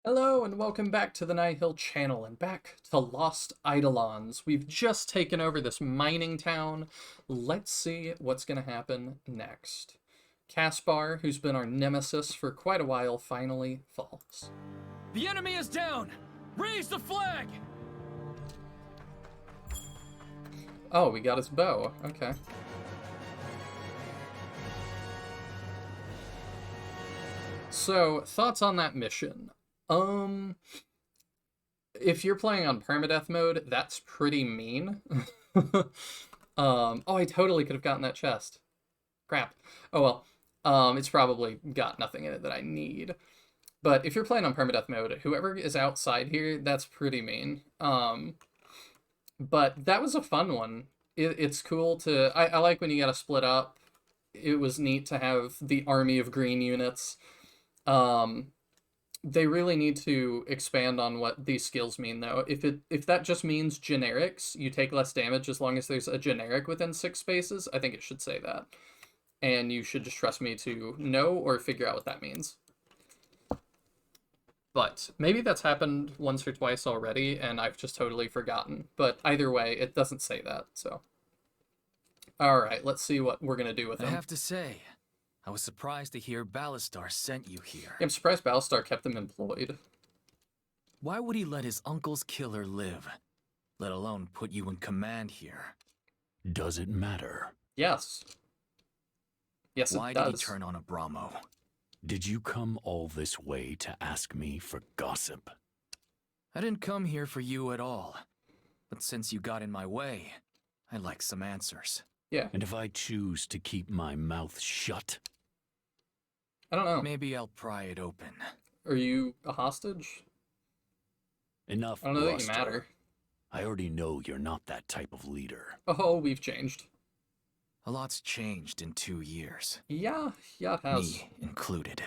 Hello and welcome back to the Nihil channel and back to Lost Eidolons. We've just taken over this mining town. Let's see what's going to happen next. Caspar, who's been our nemesis for quite a while, finally falls. The enemy is down! Raise the flag! Oh, we got his bow. Okay. So, thoughts on that mission? If you're playing on permadeath mode, that's pretty mean. Oh, I totally could have gotten that chest. Crap. Oh well. It's probably got nothing in it that I need. But if you're playing on permadeath mode, whoever is outside here, that's pretty mean. But that was a fun one. It's cool to... I like when you gotta split up. It was neat to have the army of green units. They really need to expand on what these skills mean, though. If that just means generics, you take less damage as long as there's a generic within 6 spaces, I think it should say that. And you should just trust me to know or figure out what that means. But maybe that's happened once or twice already, and I've just totally forgotten. But either way, it doesn't say that, so. Alright, let's see what we're gonna do with him. I have to say, I was surprised to hear Ballastar sent you here. Yeah, I'm surprised Ballastar kept him employed. Why would he let his uncle's killer live, let alone put you in command here? Does it matter? Yes. Yes, it does. Why did he turn on Abramo? Did you come all this way to ask me for gossip? I didn't come here for you at all. But since you got in my way, I'd like some answers. Yeah. And if I choose to keep my mouth shut? I don't know. Maybe I'll pry it open. Are you a hostage? Enough, I don't know that you bluster. matter. I already know you're not that type of leader. Oh, we've changed. A lot's changed in 2 years. Yeah, it has. Me included.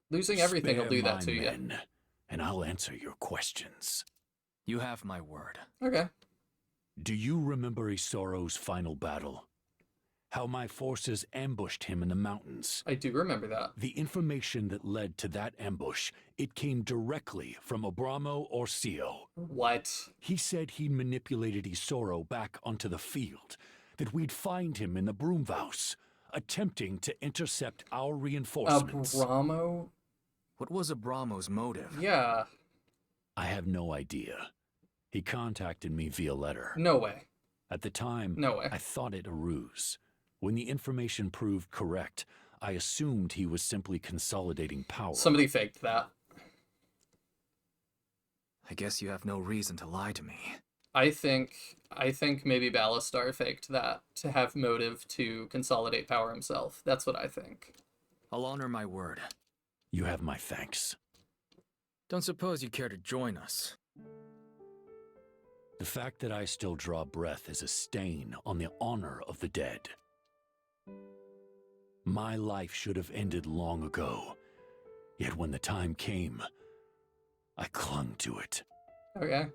Losing everything will Spare do that my to you. men, and I'll answer your questions. You have my word. Okay. Do you remember Isoro's final battle? How my forces ambushed him in the mountains? I do remember that. The information that led to that ambush, it came directly from Abramo Orcio. What? He said he manipulated Isoro back onto the field, that we'd find him in the Broomhouse, attempting to intercept our reinforcements. Abramo? What was Abramo's motive? Yeah. I have no idea. He contacted me via letter. No way. At the time, No way. I thought it a ruse. When the information proved correct, I assumed he was simply consolidating power. Somebody faked that. I guess you have no reason to lie to me. I think maybe Ballastar faked that to have motive to consolidate power himself. That's what I think. I'll honor my word. You have my thanks. Don't suppose you care to join us? The fact that I still draw breath is a stain on the honor of the dead. My life should have ended long ago, yet when the time came, I clung to it. Okay.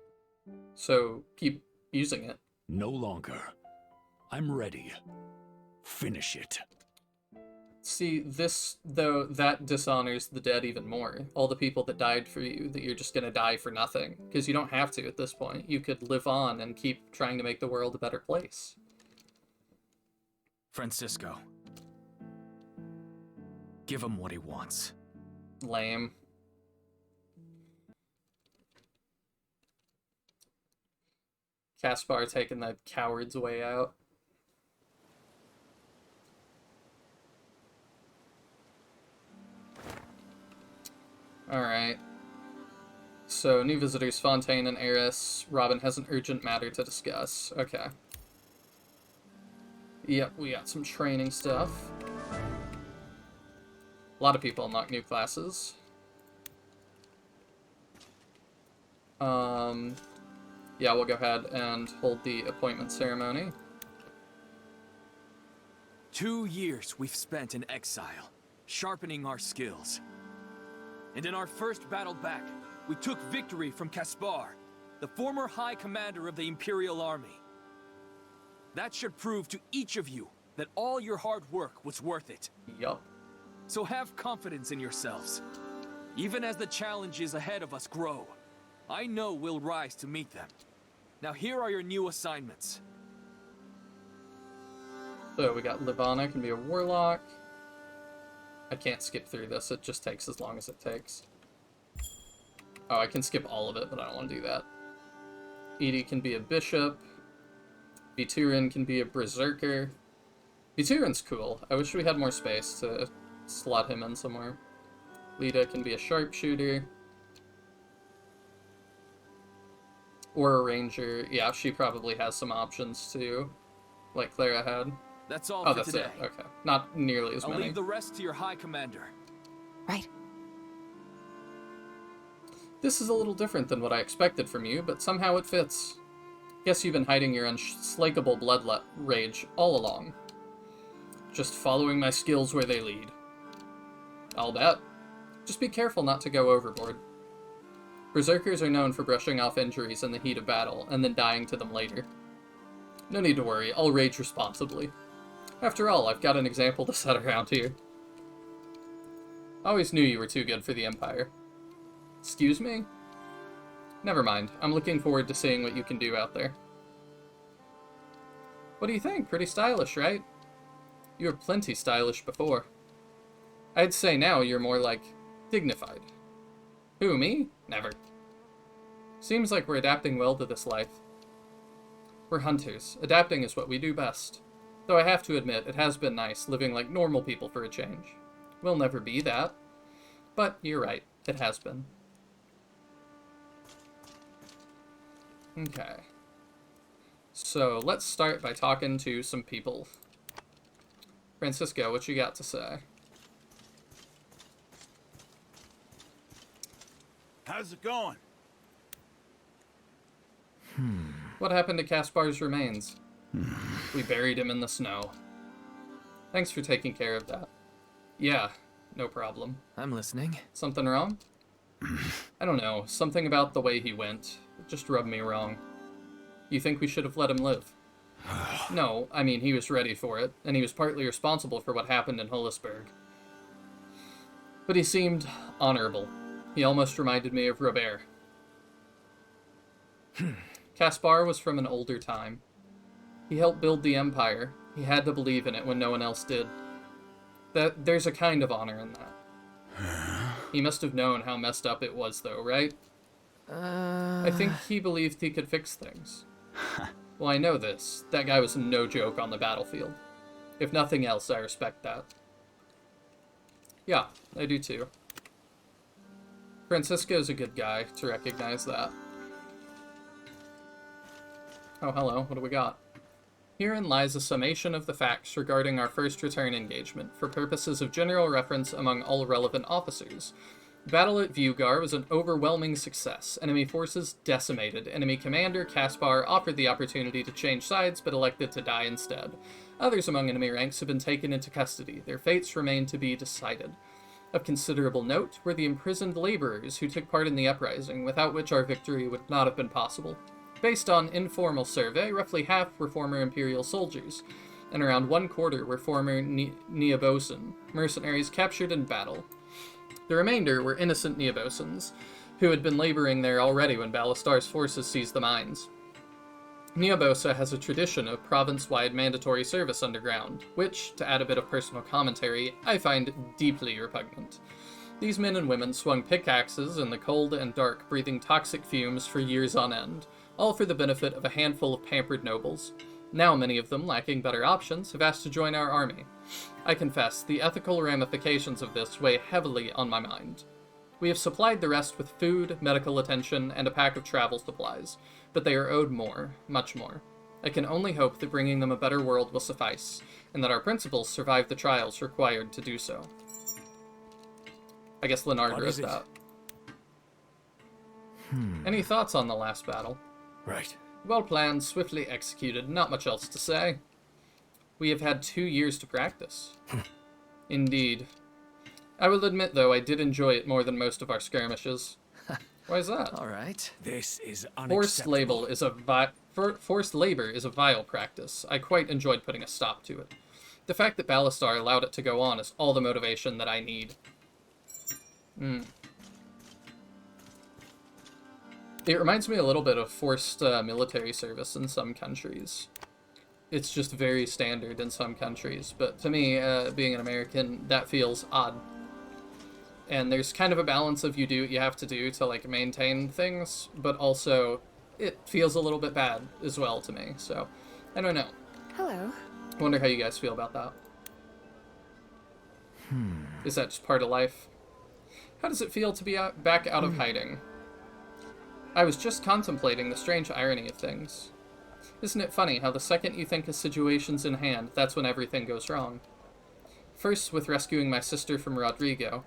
So, keep using it. No longer. I'm ready. Finish it. See, this, though, that dishonors the dead even more. All the people that died for you, that you're just gonna die for nothing. Because you don't have to at this point. You could live on and keep trying to make the world a better place. Francisco. Give him what he wants. Lame. Caspar taking the coward's way out. Alright. So, new visitors, Fontaine and Eris. Robin has an urgent matter to discuss. Okay. Yep, we got some training stuff. A lot of people unlock new classes. Yeah, we'll go ahead and hold the appointment ceremony. 2 years we've spent in exile, sharpening our skills. And in our first battle back, we took victory from Caspar, the former High Commander of the Imperial Army. That should prove to each of you that all your hard work was worth it. Yup. So have confidence in yourselves. Even as the challenges ahead of us grow, I know we'll rise to meet them. Now here are your new assignments. So we got Livana can be a warlock. I can't skip through this, it just takes as long as it takes. Oh, I can skip all of it, but I don't want to do that. Edie can be a bishop. Viturin can be a berserker. Viturin's cool. I wish we had more space to slot him in somewhere. Lita can be a sharpshooter. Or a ranger. Yeah, she probably has some options too. Like Clara had. That's all Oh, for that's today. it. Okay. Not nearly as I'll many. leave the rest to your High Commander. Right. This is a little different than what I expected from you, but somehow it fits. Guess you've been hiding your unslakable blood rage all along. Just following my skills where they lead. I'll bet. Just be careful not to go overboard. Berserkers are known for brushing off injuries in the heat of battle, and then dying to them later. No need to worry, I'll rage responsibly. After all, I've got an example to set around here. I always knew you were too good for the Empire. Excuse me? Never mind, I'm looking forward to seeing what you can do out there. What do you think? Pretty stylish, right? You were plenty stylish before. I'd say now you're more like dignified. Who, me? Never. Seems like we're adapting well to this life. We're hunters. Adapting is what we do best. Though I have to admit, it has been nice living like normal people for a change. We'll never be that. But you're right, it has been. Okay. So, let's start by talking to some people. Francisco, what you got to say? How's it going? What happened to Kaspar's remains? We buried him in the snow. Thanks for taking care of that. Yeah, no problem. I'm listening. Something wrong? I don't know. Something about the way he went. It just rubbed me wrong. You think we should have let him live? No, I mean, he was ready for it, and he was partly responsible for what happened in Hollisberg. But he seemed honorable. He almost reminded me of Robert. Caspar was from an older time. He helped build the Empire. He had to believe in it when no one else did. There's a kind of honor in that. He must have known how messed up it was, though, right? I think he believed he could fix things. Well, I know this. That guy was no joke on the battlefield. If nothing else, I respect that. Yeah, I do too. Francisco's a good guy to recognize that. Oh, hello. What do we got? Herein lies a summation of the facts regarding our first return engagement, for purposes of general reference among all relevant officers. Battle at Vugar was an overwhelming success. Enemy forces decimated. Enemy commander, Caspar, offered the opportunity to change sides, but elected to die instead. Others among enemy ranks have been taken into custody. Their fates remain to be decided. Of considerable note were the imprisoned laborers who took part in the uprising, without which our victory would not have been possible. Based on informal survey, roughly half were former Imperial soldiers, and around 1/4 were former Neobosan, mercenaries captured in battle. The remainder were innocent Neobosans, who had been laboring there already when Ballastar's forces seized the mines. Neobosa has a tradition of province-wide mandatory service underground, which, to add a bit of personal commentary, I find deeply repugnant. These men and women swung pickaxes in the cold and dark, breathing toxic fumes for years on end, all for the benefit of a handful of pampered nobles. Now many of them, lacking better options, have asked to join our army. I confess, the ethical ramifications of this weigh heavily on my mind. We have supplied the rest with food, medical attention, and a pack of travel supplies, but they are owed more, much more. I can only hope that bringing them a better world will suffice, and that our principals survive the trials required to do so. I guess Leonard wrote that. Any thoughts on the last battle? Right. Well planned, swiftly executed, not much else to say. We have had 2 years to practice. Indeed. I will admit, though, I did enjoy it more than most of our skirmishes. Why is that? All right. This is Forced unacceptable. labor is a vile practice. I quite enjoyed putting a stop to it. The fact that Ballastar allowed it to go on is all the motivation that I need. It reminds me a little bit of forced military service in some countries. It's just very standard in some countries, but to me, being an American, that feels odd. And there's kind of a balance of you do what you have to do to, like, maintain things, but also it feels a little bit bad as well to me, so I don't know. Hello. I wonder how you guys feel about that. Is that just part of life? How does it feel to be back out of hiding? I was just contemplating the strange irony of things. Isn't it funny how the second you think a situation's in hand, that's when everything goes wrong? First with rescuing my sister from Rodrigo,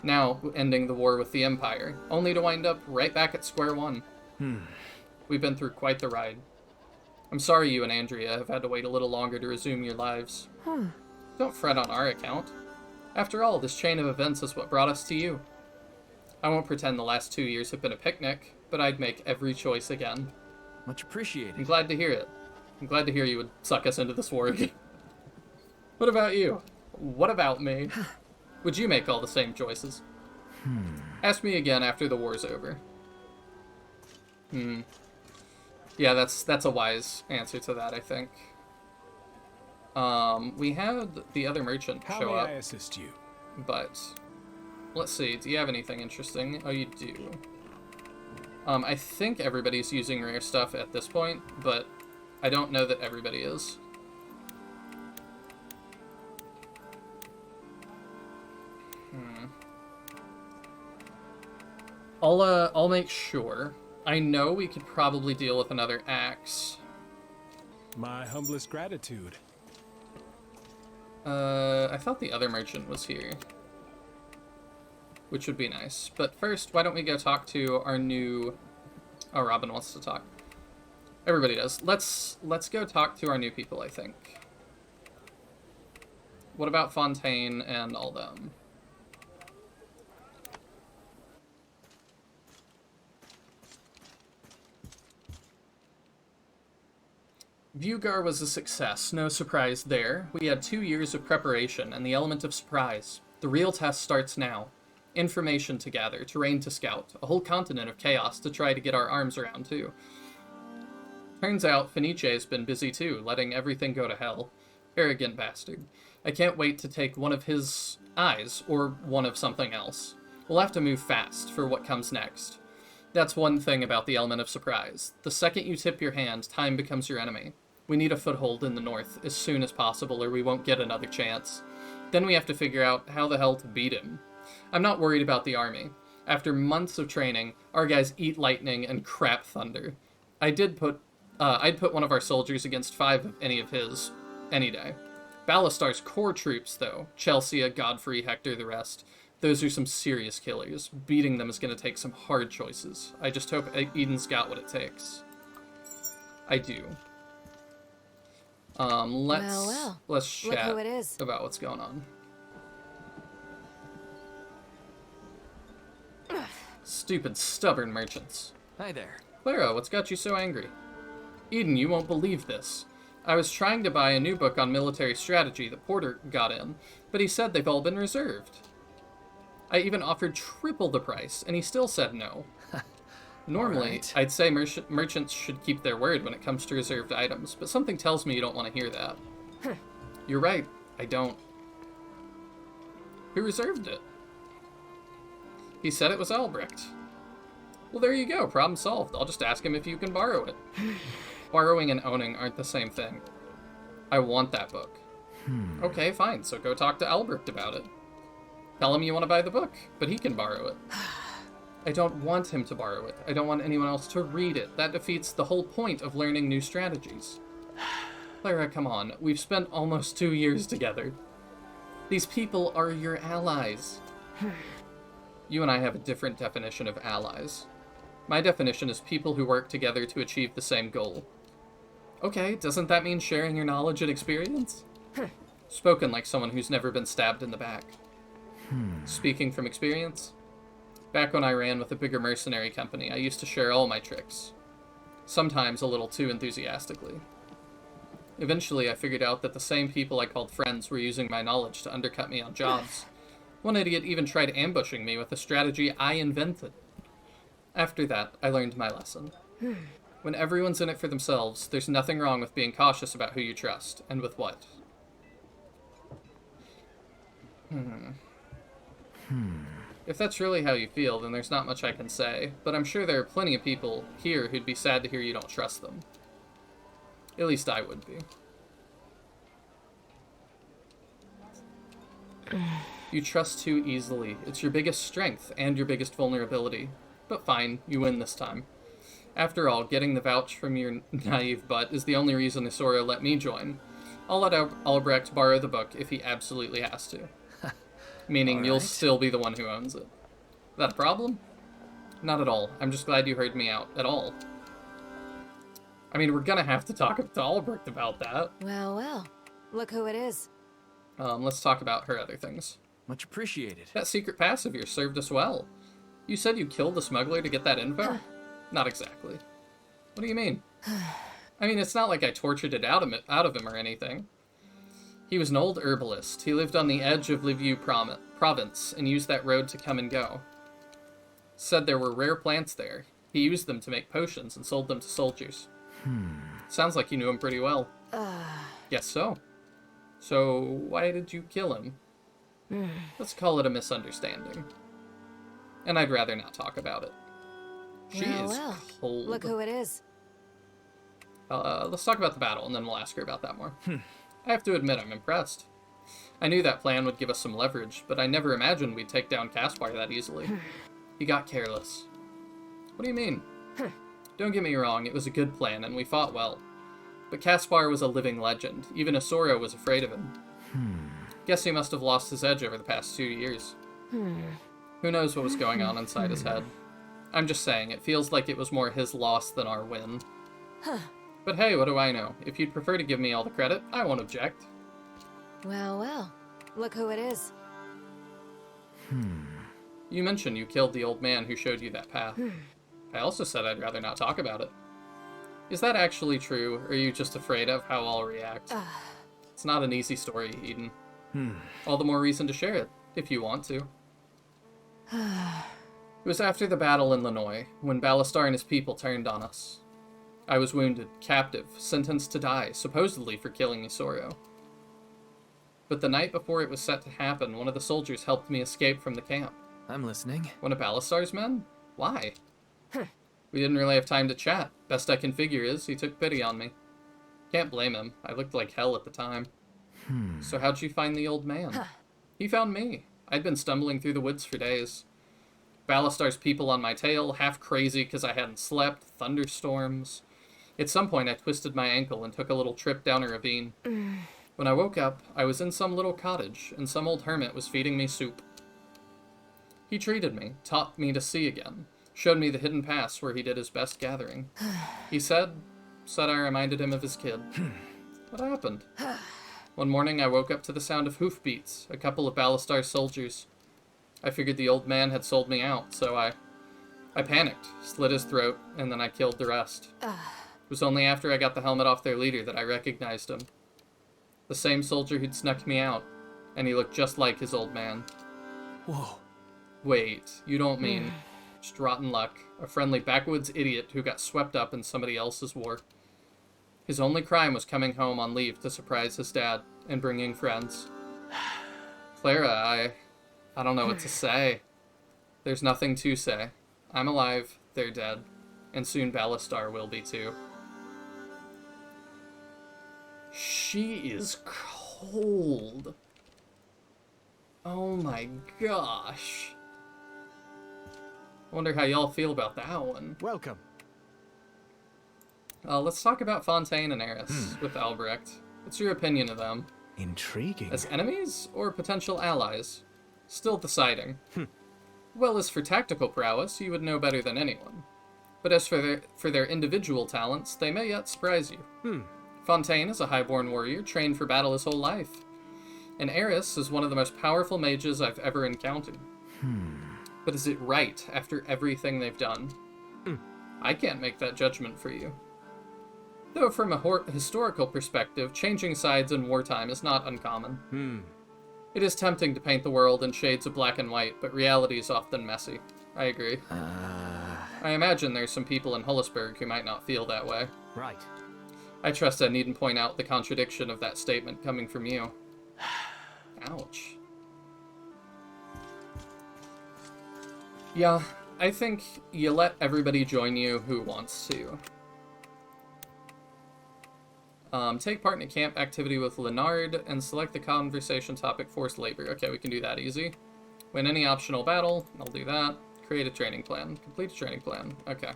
now ending the war with the Empire, only to wind up right back at square one. We've been through quite the ride. I'm sorry you and Andrea have had to wait a little longer to resume your lives. Don't fret on our account. After all, this chain of events is what brought us to you. I won't pretend the last 2 years have been a picnic, but I'd make every choice again. Much appreciated. I'm glad to hear it. I'm glad to hear you would suck us into this war again. What about you? What about me? Would you make all the same choices? Ask me again after the war's over. Yeah, that's a wise answer to that, I think. We had the other merchant How show may up, I assist you? but let's see. Do you have anything interesting? Oh, you do. I think everybody's using rare stuff at this point, but I don't know that everybody is. I'll make sure. I know we could probably deal with another axe. My humblest gratitude. I thought the other merchant was here, which would be nice. But first, why don't we go talk to our new... Oh, Robin wants to talk. Everybody does. Let's go talk to our new people, I think. What about Fontaine and all them? Vugar was a success, no surprise there. We had 2 years of preparation and the element of surprise. The real test starts now. Information to gather, terrain to scout, a whole continent of chaos to try to get our arms around too. Turns out Fenice's been busy too, letting everything go to hell. Arrogant bastard. I can't wait to take one of his eyes, or one of something else. We'll have to move fast for what comes next. That's one thing about the element of surprise. The second you tip your hand, time becomes your enemy. We need a foothold in the north as soon as possible or we won't get another chance. Then we have to figure out how the hell to beat him. I'm not worried about the army. After months of training, our guys eat lightning and crap thunder. I'd put one of our soldiers against 5 of any of his, any day. Ballastar's core troops, though, Chelsea, Godfrey, Hector, the rest, those are some serious killers. Beating them is going to take some hard choices. I just hope Eden's got what it takes. I do. Let's chat about what's going on. Stupid, stubborn merchants. Hi there. Clara, what's got you so angry? Eden, you won't believe this. I was trying to buy a new book on military strategy that Porter got in, but he said they've all been reserved. I even offered triple the price, and he still said no. Normally, right. I'd say merchants should keep their word when it comes to reserved items, but something tells me you don't want to hear that. You're right, I don't. Who reserved it? He said it was Albrecht. Well, there you go, problem solved. I'll just ask him if you can borrow it. Borrowing and owning aren't the same thing. I want that book. Okay, fine, so go talk to Albrecht about it. Tell him you want to buy the book, but he can borrow it. I don't want him to borrow it. I don't want anyone else to read it. That defeats the whole point of learning new strategies. Clara, come on. We've spent almost 2 years together. These people are your allies. You and I have a different definition of allies. My definition is people who work together to achieve the same goal. Okay, doesn't that mean sharing your knowledge and experience? Spoken like someone who's never been stabbed in the back. Speaking from experience? Back when I ran with a bigger mercenary company, I used to share all my tricks. Sometimes a little too enthusiastically. Eventually, I figured out that the same people I called friends were using my knowledge to undercut me on jobs. One idiot even tried ambushing me with a strategy I invented. After that, I learned my lesson. When everyone's in it for themselves, there's nothing wrong with being cautious about who you trust, and with what. If that's really how you feel, then there's not much I can say, but I'm sure there are plenty of people here who'd be sad to hear you don't trust them. At least I would be. You trust too easily. It's your biggest strength and your biggest vulnerability. But fine, you win this time. After all, getting the vouch from your naive butt is the only reason Isoro let me join. I'll let Albrecht borrow the book if he absolutely has to. Meaning you'll still be the one who owns it. That a problem? Not at all. I'm just glad you heard me out. At all. I mean, we're gonna have to talk to Albrecht about that. Well, well. Look who it is. Let's talk about her other things. Much appreciated. That secret pass of yours served us well. You said you killed the smuggler to get that info? Not exactly. What do you mean? I mean, it's not like I tortured it out of him or anything. He was an old herbalist. He lived on the edge of Liviu province and used that road to come and go. Said there were rare plants there. He used them to make potions and sold them to soldiers. Sounds like you knew him pretty well. Guess so. So, why did you kill him? Let's call it a misunderstanding. And I'd rather not talk about it. She is cold. Look who it is. Let's talk about the battle, and then we'll ask her about that more. I have to admit, I'm impressed. I knew that plan would give us some leverage, but I never imagined we'd take down Caspar that easily. He got careless. What do you mean? Don't get me wrong, it was a good plan, and we fought well. But Caspar was a living legend. Even Isoro was afraid of him. Guess he must have lost his edge over the past 2 years. Who knows what was going on inside his head. I'm just saying, it feels like it was more his loss than our win. But hey, what do I know? If you'd prefer to give me all the credit, I won't object. Well, well. Look who it is. You mentioned you killed the old man who showed you that path. I also said I'd rather not talk about it. Is that actually true, or are you just afraid of how I'll react? It's not an easy story, Eden. All the more reason to share it, if you want to. It was after the battle in Linoy, when Ballastar and his people turned on us. I was wounded, captive, sentenced to die, supposedly for killing Isoro. But the night before it was set to happen, one of the soldiers helped me escape from the camp. I'm listening. One of Ballastar's men? Why? We didn't really have time to chat. Best I can figure is, he took pity on me. Can't blame him. I looked like hell at the time. So how'd you find the old man? He found me. I'd been stumbling through the woods for days. Ballastar's people on my tail, half crazy because I hadn't slept, thunderstorms. At some point, I twisted my ankle and took a little trip down a ravine. When I woke up, I was in some little cottage, and some old hermit was feeding me soup. He treated me, taught me to see again, showed me the hidden paths where he did his best gathering. He said I reminded him of his kid. What happened? One morning, I woke up to the sound of hoofbeats, a couple of Ballastar soldiers. I figured the old man had sold me out, so I panicked, slit his throat, and then I killed the rest. It was only after I got the helmet off their leader that I recognized him. The same soldier who'd snuck me out, and he looked just like his old man. Whoa. Wait, you don't mean... Just rotten luck. A friendly backwoods idiot who got swept up in somebody else's war. His only crime was coming home on leave to surprise his dad and bringing friends. Clara, I don't know what to say. There's nothing to say. I'm alive, they're dead, and soon Ballastar will be too. She is cold. Oh my gosh. I wonder how y'all feel about that one. Welcome. Let's talk about Fontaine and Eris with Albrecht. What's your opinion of them? Intriguing. As enemies or potential allies? Still deciding. Well, as for tactical prowess, you would know better than anyone. But as for their individual talents, they may yet surprise you. Fontaine is a highborn warrior trained for battle his whole life. And Eris is one of the most powerful mages I've ever encountered. But is it right after everything they've done? I can't make that judgment for you. Though from a historical perspective, changing sides in wartime is not uncommon. It is tempting to paint the world in shades of black and white, but reality is often messy. I agree. I imagine there's some people in Hullisburg who might not feel that way. Right. I trust I needn't point out the contradiction of that statement coming from you. Ouch. Yeah, I think you let everybody join you who wants to. Take part in a camp activity with Leonard and select the conversation topic forced labor. Okay, we can do that easy. Win any optional battle. I'll do that. Create a training plan. Complete a training plan. Okay.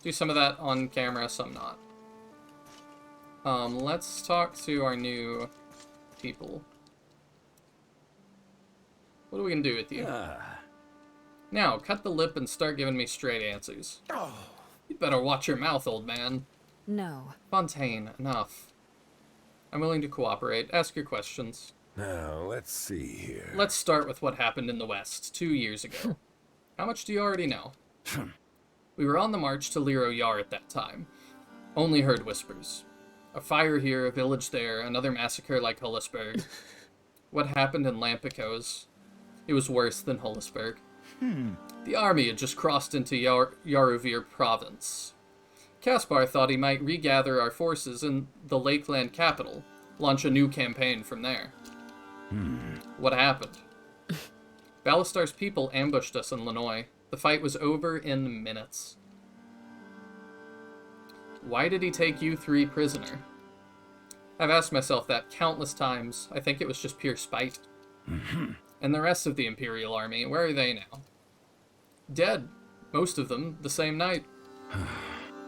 Do some of that on camera, some not. Let's talk to our new people. What are we gonna do with you? Now, cut the lip and start giving me straight answers. You'd better watch your mouth, old man. No. Fontaine, enough. I'm willing to cooperate. Ask your questions. Now, let's see here. Let's start with what happened in the West 2 years ago. How much do you already know? We were on the march to Liro Yar at that time. Only heard whispers. A fire here, a village there, another massacre like Hullisburg. What happened in Lampicos? It was worse than Hullisburg. The army had just crossed into Yaruvir province. Caspar thought he might regather our forces in the Lakeland capital, launch a new campaign from there. What happened? Ballastar's people ambushed us in Lanoy. The fight was over in minutes. Why did he take you 3 prisoner? I've asked myself that countless times. I think it was just pure spite. And the rest of the Imperial Army, where are they now? Dead. Most of them, the same night.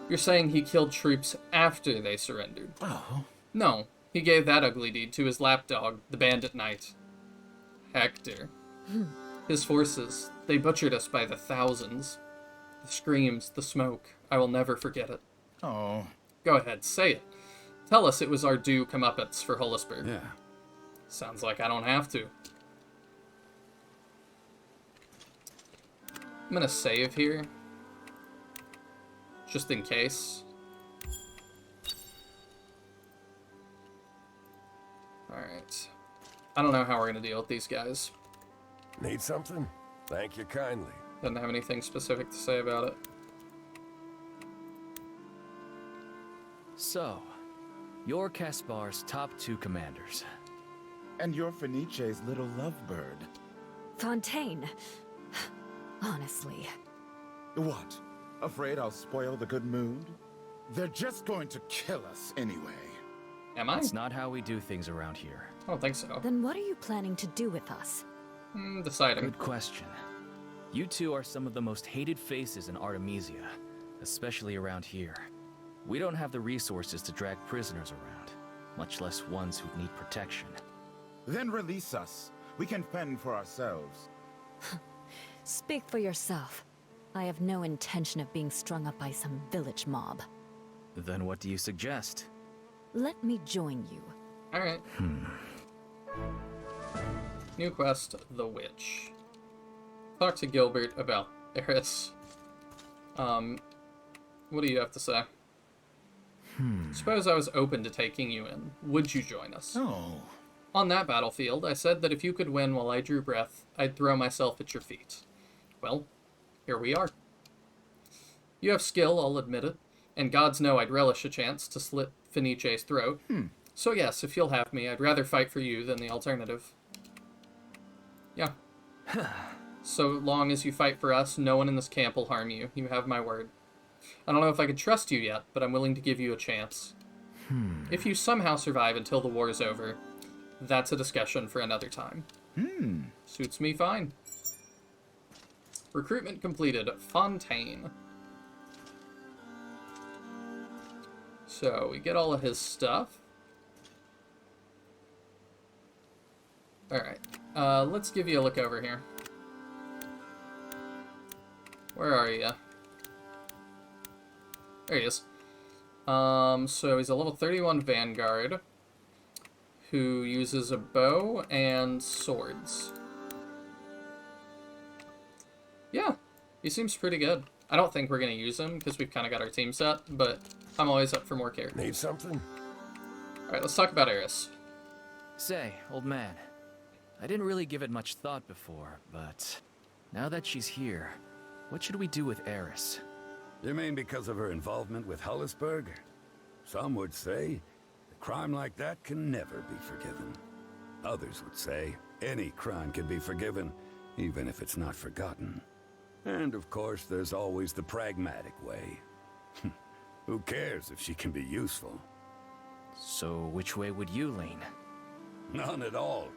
You're saying he killed troops after they surrendered? Oh. No, he gave that ugly deed to his lapdog, the Bandit Knight. Hector. His forces, they butchered us by the thousands. The screams, the smoke, I will never forget it. Oh. Go ahead, say it. Tell us it was our due comeuppance for Hullisburg. Yeah. Sounds like I don't have to. I'm gonna save here. Just in case. Alright. I don't know how we're gonna deal with these guys. Need something? Thank you kindly. Doesn't have anything specific to say about it. So, you're Caspar's top 2 commanders. And you're Fenice's little lovebird. Fontaine. Honestly. What? Afraid I'll spoil the good mood? They're just going to kill us anyway. Am I? That's not how we do things around here. I don't think so. Then what are you planning to do with us? Deciding. Good question. You two are some of the most hated faces in Artemisia, especially around here. We don't have the resources to drag prisoners around, much less ones who need protection. Then release us. We can fend for ourselves. Speak for yourself. I have no intention of being strung up by some village mob. Then what do you suggest? Let me join you. Alright. New quest, The Witch. Talk to Gilbert about Eris. What do you have to say? Suppose I was open to taking you in. Would you join us? Oh. On that battlefield, I said that if you could win while I drew breath, I'd throw myself at your feet. Well, here we are. You have skill, I'll admit it, and gods know I'd relish a chance to slit Fenice's throat. So yes, if you'll have me, I'd rather fight for you than the alternative. Yeah. So long as you fight for us, no one in this camp will harm you. You have my word. I don't know if I could trust you yet, but I'm willing to give you a chance. If you somehow survive until the war is over, that's a discussion for another time. Suits me fine. Recruitment completed. Fontaine. So, we get all of his stuff. Alright. Let's give you a look over here. Where are you? There he is. So he's a level 31 Vanguard who uses a bow and swords. Yeah, he seems pretty good. I don't think we're going to use him because we've kind of got our team set, but I'm always up for more characters. Need something? Alright, let's talk about Eris. Say, old man, I didn't really give it much thought before, but now that she's here, what should we do with Eris? You mean because of her involvement with Hullisberg? Some would say a crime like that can never be forgiven. Others would say any crime can be forgiven, even if it's not forgotten. And of course, there's always the pragmatic way. Who cares if she can be useful? So which way would you lean? None at all.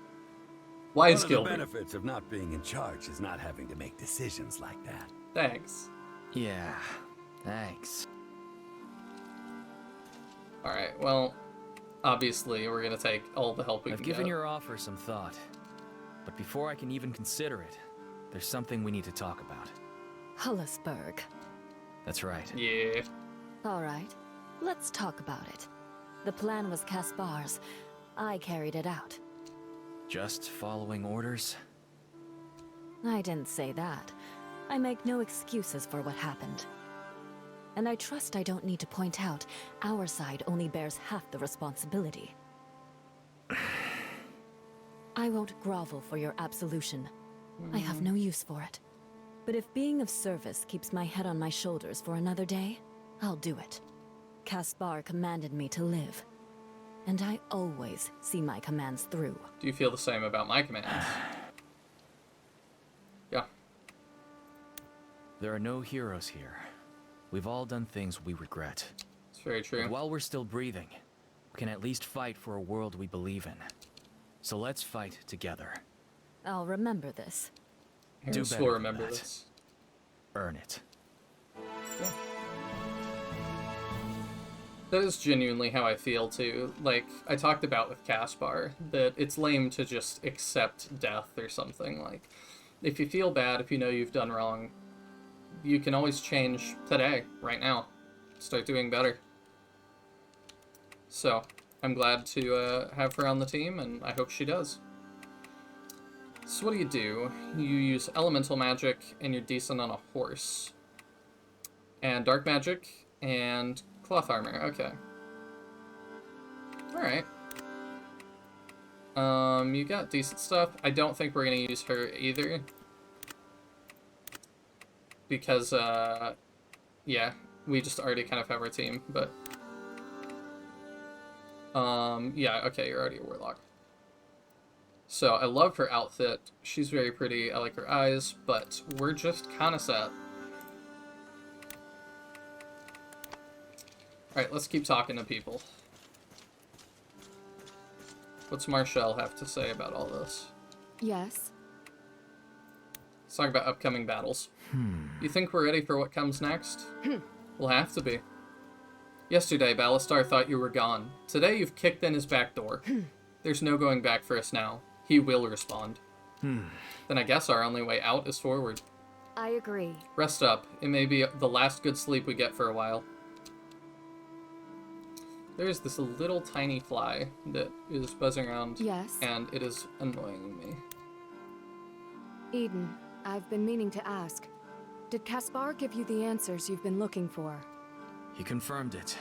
Wise One of the Gilbert. benefits of not being in charge is not having to make decisions like that. Thanks. Yeah, thanks. Alright, well, obviously we're gonna take all the help we I've can given get. your offer some thought. But before I can even consider it, there's something we need to talk about. Hullisberg. That's right. Yeah. All right, let's talk about it. The plan was Caspar's. I carried it out. Just following orders? I didn't say that. I make no excuses for what happened. And I trust I don't need to point out our side only bears half the responsibility. I won't grovel for your absolution. I have no use for it. But if being of service keeps my head on my shoulders for another day, I'll do it. Caspar commanded me to live. And I always see my commands through. Do you feel the same about my commands? Yeah. There are no heroes here. We've all done things we regret. It's very true. But while we're still breathing, we can at least fight for a world we believe in. So let's fight together. I'll remember this. Harris better will than remember that. this. Earn it. Yeah. That is genuinely how I feel too. Like, I talked about with Caspar, that it's lame to just accept death or something. Like, if you feel bad, if you know you've done wrong, you can always change today, right now. Start doing better. So, I'm glad to have her on the team, and I hope she does. So what do? You use elemental magic, and you're decent on a horse. And dark magic, and cloth armor, okay. Alright. You got decent stuff. I don't think we're gonna use her either. Because, yeah, we just already kind of have our team, but... yeah, okay, you're already a warlock. So, I love her outfit. She's very pretty. I like her eyes, but we're just kind of set. Alright, let's keep talking to people. What's Marshall have to say about all this? Yes? Let's talk about upcoming battles. You think we're ready for what comes next? We'll have to be. Yesterday, Ballastar thought you were gone. Today, you've kicked in his back door. There's no going back for us now. He will respond. Then I guess our only way out is forward. I agree. Rest up. It may be the last good sleep we get for a while. There's this little tiny fly that is buzzing around. Yes? And it is annoying me. Eden, I've been meaning to ask. Did Caspar give you the answers you've been looking for? He confirmed it.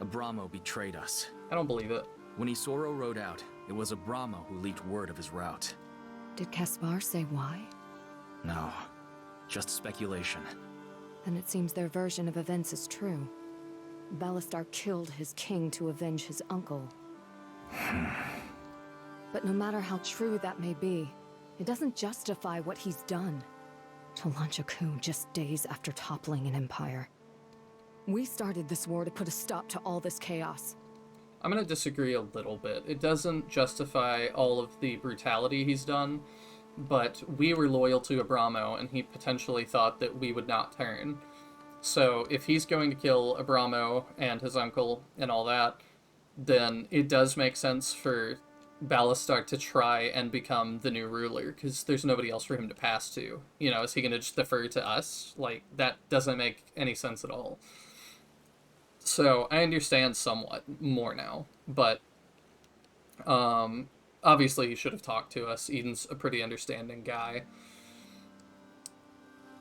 Abramo betrayed us. I don't believe it. When Isoro rode out, it was Abramo who leaked word of his route. Did Caspar say why? No, just speculation. Then it seems their version of events is true. Ballastar killed his king to avenge his uncle. But no matter how true that may be, it doesn't justify what he's done. To launch a coup just days after toppling an empire. We started this war to put a stop to all this chaos. I'm going to disagree a little bit. It doesn't justify all of the brutality he's done, but we were loyal to Abramo, and he potentially thought that we would not turn. So if he's going to kill Abramo and his uncle and all that, then it does make sense for Ballastar to try and become the new ruler, because there's nobody else for him to pass to. You know, is he going to just defer to us? Like, that doesn't make any sense at all. So, I understand somewhat more now, but obviously he should have talked to us. Eden's a pretty understanding guy.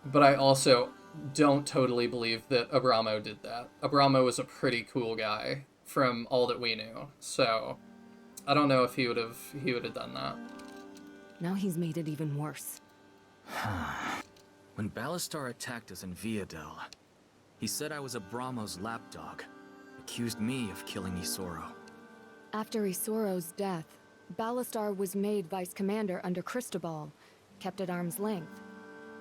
But I also don't totally believe that Abramo did that. Abramo was a pretty cool guy from all that we knew, so I don't know if he would have done that. Now he's made it even worse. When Ballastar attacked us in Viadel, He said I was a Brahmo's lapdog. Accused me of killing Isoro. After Isoro's death, Ballastar was made vice commander under Cristobal, kept at arm's length.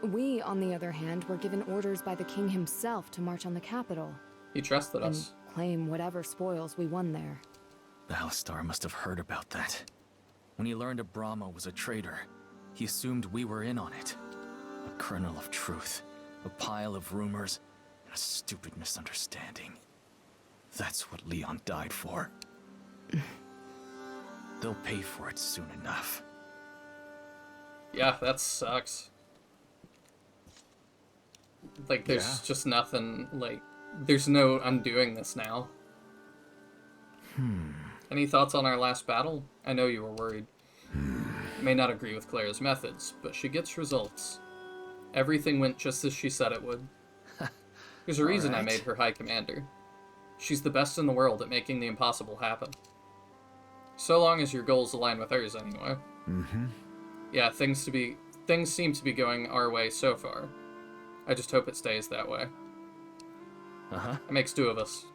We, on the other hand, were given orders by the king himself to march on the capital. He trusted and us. claim whatever spoils we won there. Ballastar must have heard about that. When he learned a Brahmo was a traitor, he assumed we were in on it. A kernel of truth, a pile of rumors, and a stupid misunderstanding. That's what Leon died for. They'll pay for it soon enough. Yeah, that sucks. Like, there's just nothing, like, there's no undoing this now. Any thoughts on our last battle? I know you were worried. You may not agree with Clara's methods, but she gets results. Everything went just as she said it would. There's a reason I made her High Commander. She's the best in the world at making the impossible happen. So long as your goals align with hers, anyway. Yeah, things seem to be going our way so far. I just hope it stays that way. It makes two of us.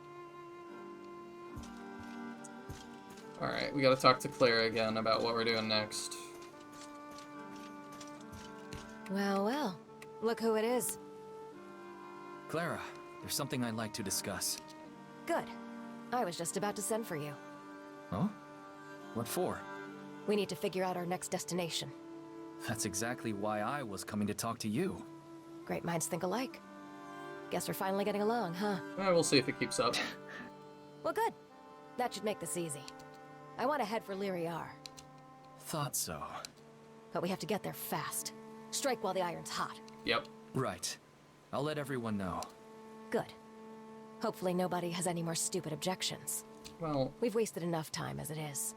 Alright, we gotta talk to Clara again about what we're doing next. Well, well. Look who it is. Clara, there's something I'd like to discuss. Good. I was just about to send for you. Huh? What for? We need to figure out our next destination. That's exactly why I was coming to talk to you. Great minds think alike. Guess we're finally getting along, huh? We'll see if it keeps up. Well, good. That should make this easy. I want to head for Lyriar. Thought so. But we have to get there fast. Strike while the iron's hot. Yep. Right. I'll let everyone know. Good. Hopefully nobody has any more stupid objections. Well, We've wasted enough time as it is.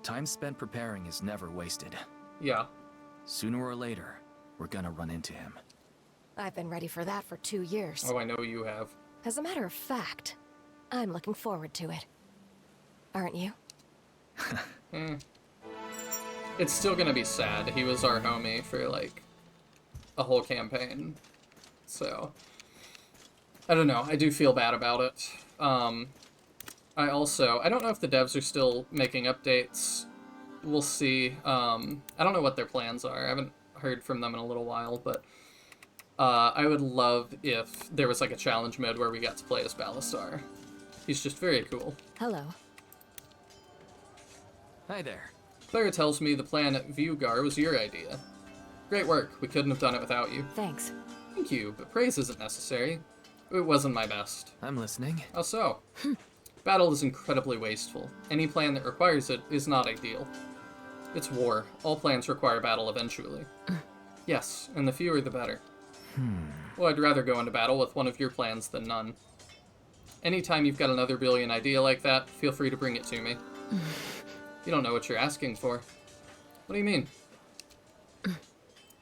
Time spent preparing is never wasted. yeah. Sooner or later, we're gonna run into him. I've been ready for that for 2 years. Oh, I know you have. As a matter of fact, I'm looking forward to it. Aren't you? It's still gonna be sad. He was our homie for, like, a whole campaign. So, I don't know. I do feel bad about it. I don't know if the devs are still making updates. We'll see. I don't know what their plans are. I haven't heard from them in a little while, but I would love if there was, like, a challenge mode where we got to play as Ballastar. He's just very cool. Hello. Hi there. Clara tells me the plan at Viewgar was your idea. Great work. We couldn't have done it without you. Thanks. Thank you, but praise isn't necessary. It wasn't my best. I'm listening. How so? Battle is incredibly wasteful. Any plan that requires it is not ideal. It's war. All plans require battle eventually. Yes, and the fewer the better. Well, I'd rather go into battle with one of your plans than none. Anytime you've got another brilliant idea like that, feel free to bring it to me. You don't know what you're asking for. What do you mean?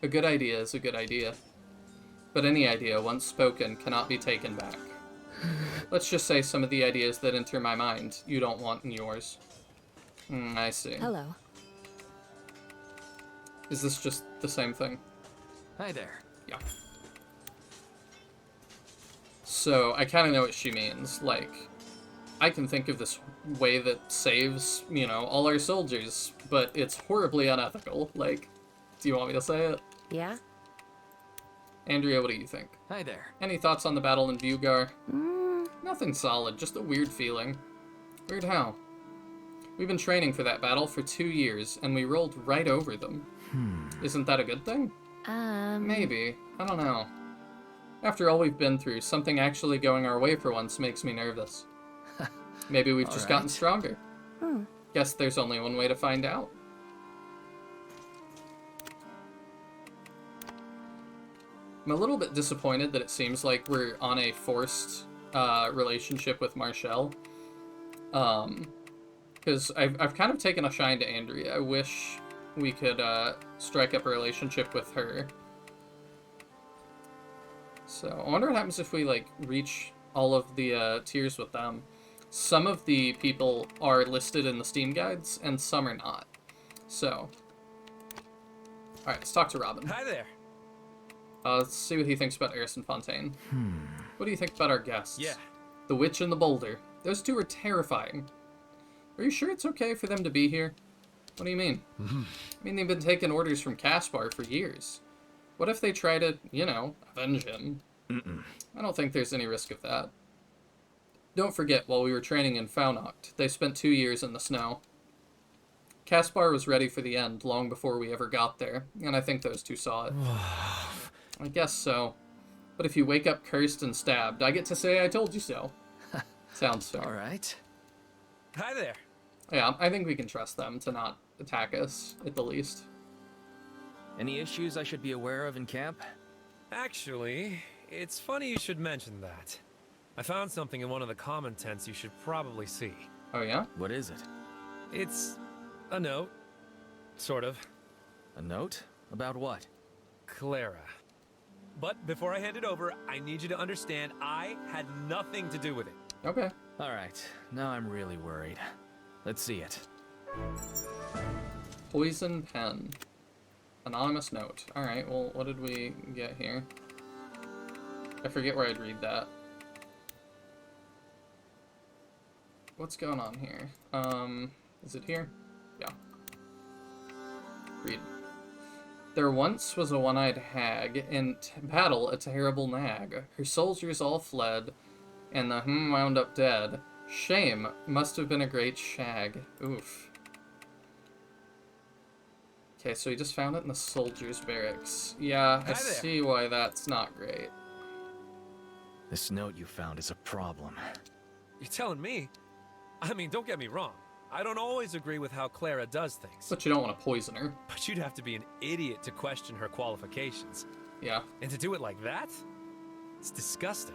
A good idea is a good idea. But any idea, once spoken, cannot be taken back. Let's just say some of the ideas that enter my mind you don't want in yours. I see. Hello. Is this just the same thing? Hi there. Yeah. So, I kind of know what she means. Like, I can think of this way that saves, you know, all our soldiers, but it's horribly unethical. Like, do you want me to say it? Yeah? Andrea, what do you think? Hi there. Any thoughts on the battle in Viewgar? Nothing solid, just a weird feeling. Weird how? We've been training for that battle for 2 years, and we rolled right over them. Isn't that a good thing? Maybe. I don't know. After all we've been through, something actually going our way for once makes me nervous. Maybe we've just gotten stronger. Guess there's only one way to find out. I'm a little bit disappointed that it seems like we're on a forced relationship with Marshall. Because I've kind of taken a shine to Andrea. I wish we could strike up a relationship with her. So, I wonder what happens if we, like, reach all of the tiers with them. Some of the people are listed in the Steam guides, and some are not. So, alright, let's talk to Robin. Hi there. Let's see what he thinks about Harrison Fontaine. What do you think about our guests? Yeah. The Witch and the Boulder. Those two are terrifying. Are you sure it's okay for them to be here? What do you mean? I mean, they've been taking orders from Caspar for years. What if they try to, you know, avenge him? I don't think there's any risk of that. Don't forget, while we were training in Faunacht, they spent 2 years in the snow. Caspar was ready for the end long before we ever got there, and I think those two saw it. I guess so. But if you wake up cursed and stabbed, I get to say I told you so. Sounds fair. All right. Hi there. Yeah, I think we can trust them to not attack us, at the least. Any issues I should be aware of in camp? Actually, it's funny you should mention that. I found something in one of the common tents you should probably see. Oh, yeah? What is it? It's a note. Sort of. A note? About what? Clara. But before I hand it over, I need you to understand I had nothing to do with it. Okay. All right. Now I'm really worried. Let's see it. Poison pen. Anonymous note. Alright, well, what did we get here? I forget where I'd read that. What's going on here? Is it here? Yeah. Read. There once was a one-eyed hag, in battle a terrible nag. Her soldiers all fled, and the wound up dead. Shame, must have been a great shag. Oof. Okay, so he just found it in the soldiers' barracks. Yeah, I see why that's not great. This note you found is a problem. You're telling me? I mean, don't get me wrong. I don't always agree with how Clara does things. But you don't want to poison her. But you'd have to be an idiot to question her qualifications. Yeah. And to do it like that? It's disgusting.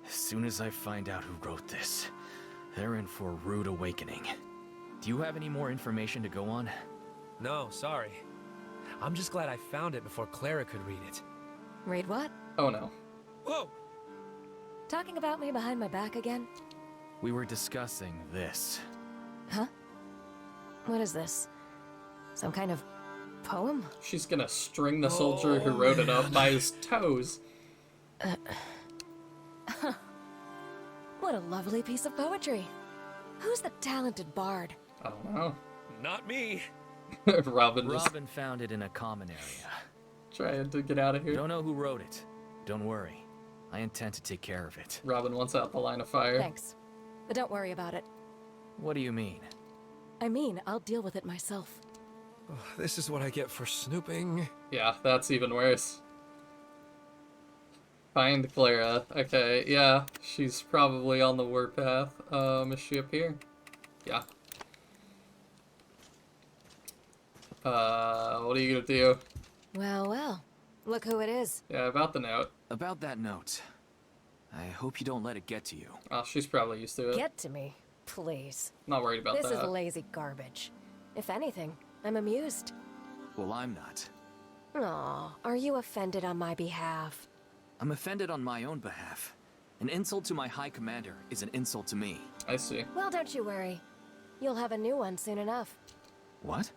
As soon as I find out who wrote this, they're in for a rude awakening. Do you have any more information to go on? No, sorry. I'm just glad I found it before Clara could read it. Read what? Oh no. Whoa! Talking about me behind my back again? We were discussing this. Huh? What is this? Some kind of poem? She's gonna string the soldier who wrote it up by his toes. What a lovely piece of poetry. Who's the talented bard? I don't know. Not me. Robin found it in a common area. trying to get out of here. Don't know who wrote it. Don't worry. I intend to take care of it. Robin wants out the line of fire. Thanks. But don't worry about it. What do you mean? I mean, I'll deal with it myself. Oh, this is what I get for snooping. Yeah, that's even worse. Find Clara. Okay, yeah, she's probably on the warpath. Is she up here? Yeah. What are you gonna do? Well, well. Look who it is. Yeah, about the note. About that note. I hope you don't let it get to you. Oh, she's probably used to it. Get to me, please. Not worried about This that. is lazy garbage. If anything, I'm amused. Well, I'm not. Aw, are you offended on my behalf? I'm offended on my own behalf. An insult to my High Commander is an insult to me. I see. Well, don't you worry. You'll have a new one soon enough. What?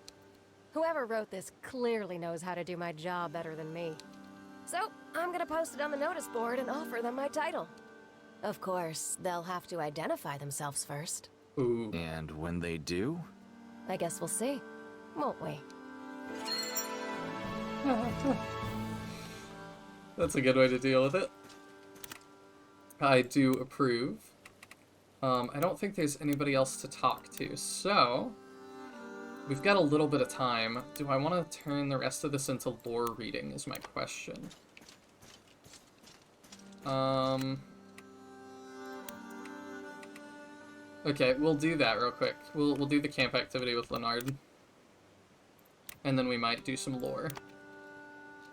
Whoever wrote this clearly knows how to do my job better than me. So, I'm gonna post it on the notice board and offer them my title. Of course, they'll have to identify themselves first. Ooh. And when they do? I guess we'll see, won't we? That's a good way to deal with it. I do approve. I don't think there's anybody else to talk to, so we've got a little bit of time. Do I want to turn the rest of this into lore reading is my question. Okay, we'll do that real quick. We'll do the camp activity with Leonard. And then we might do some lore.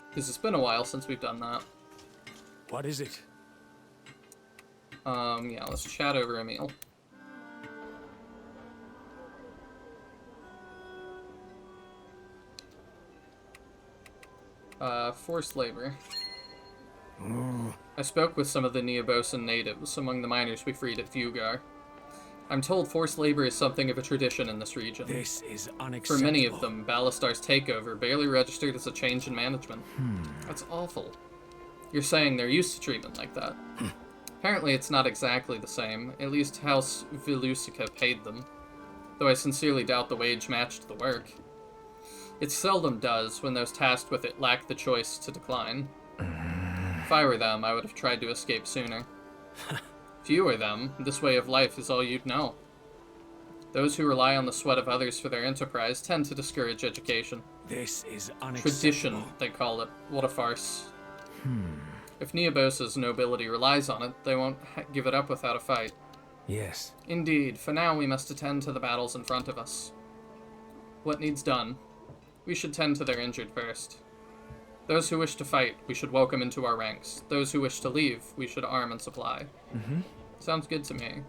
Because it's been a while since we've done that. What is it? Yeah, let's chat over a meal. Forced labor. I spoke with some of the Neobosan natives among the miners we freed at Vugar. I'm told forced labor is something of a tradition in this region. This is For unacceptable. many of them, Ballastar's takeover barely registered as a change in management. That's awful. You're saying they're used to treatment like that. Apparently it's not exactly the same. At least House Vilusica paid them. Though I sincerely doubt the wage matched the work. It seldom does when those tasked with it lack the choice to decline. If I were them, I would have tried to escape sooner. If you were them, this way of life is all you'd know. Those who rely on the sweat of others for their enterprise tend to discourage education. This is unacceptable. Tradition, they call it. What a farce. If Neobosa's nobility relies on it, they won't give it up without a fight. Yes. Indeed, for now we must attend to the battles in front of us. What needs done? We should tend to their injured first. Those who wish to fight, we should welcome into our ranks. Those who wish to leave, we should arm and supply. Sounds good to me.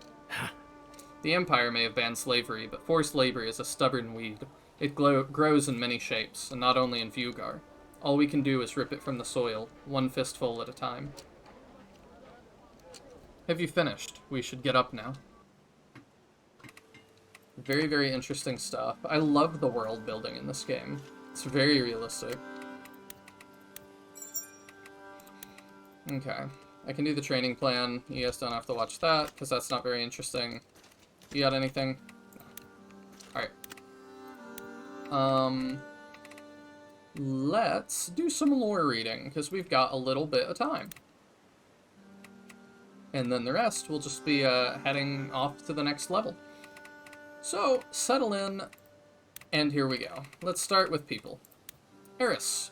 The Empire may have banned slavery, but forced labor is a stubborn weed. It grows in many shapes, and not only in Vugar. All we can do is rip it from the soil, one fistful at a time. Have you finished? We should get up now. Very, very interesting stuff. I love the world building in this game. It's very realistic. Okay. I can do the training plan. You guys don't have to watch that, because that's not very interesting. You got anything? No. Alright. Let's do some lore reading, because we've got a little bit of time. And then the rest will just be heading off to the next level. So, settle in, and here we go. Let's start with people. Eris.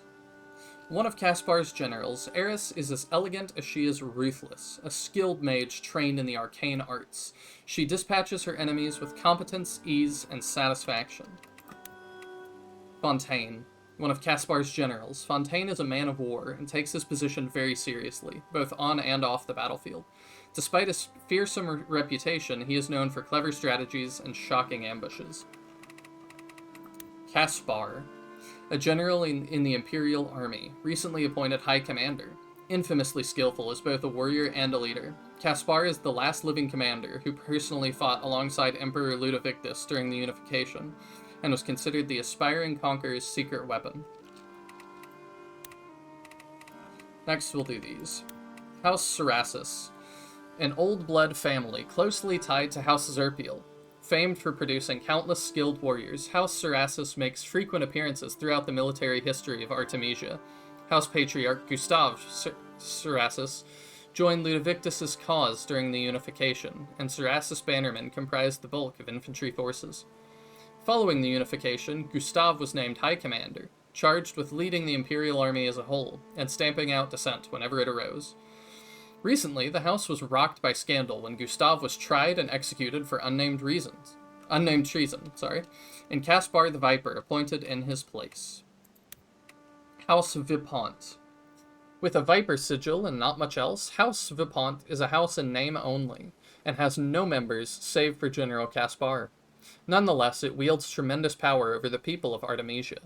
One of Caspar's generals, Eris is as elegant as she is ruthless, a skilled mage trained in the arcane arts. She dispatches her enemies with competence, ease, and satisfaction. Fontaine. One of Caspar's generals, Fontaine is a man of war and takes his position very seriously, both on and off the battlefield. Despite his fearsome reputation, he is known for clever strategies and shocking ambushes. Caspar. A general in the Imperial Army, recently appointed High Commander. Infamously skillful as both a warrior and a leader, Caspar is the last living commander who personally fought alongside Emperor Ludovictus during the Unification, and was considered the aspiring conqueror's secret weapon. Next we'll do these. House Serasis. An old blood family closely tied to House Zerpiel. Famed for producing countless skilled warriors, House Serasis makes frequent appearances throughout the military history of Artemisia. House Patriarch Gustav Serasis joined Ludovictus' cause during the Unification, and Serasis bannermen comprised the bulk of infantry forces. Following the Unification, Gustav was named High Commander, charged with leading the Imperial Army as a whole, and stamping out dissent whenever it arose. Recently, the house was rocked by scandal when Gustav was tried and executed for unnamed treason, and Caspar the Viper appointed in his place. House Vipont. With a Viper sigil and not much else, House Vipont is a house in name only, and has no members save for General Caspar. Nonetheless, it wields tremendous power over the people of Artemisia.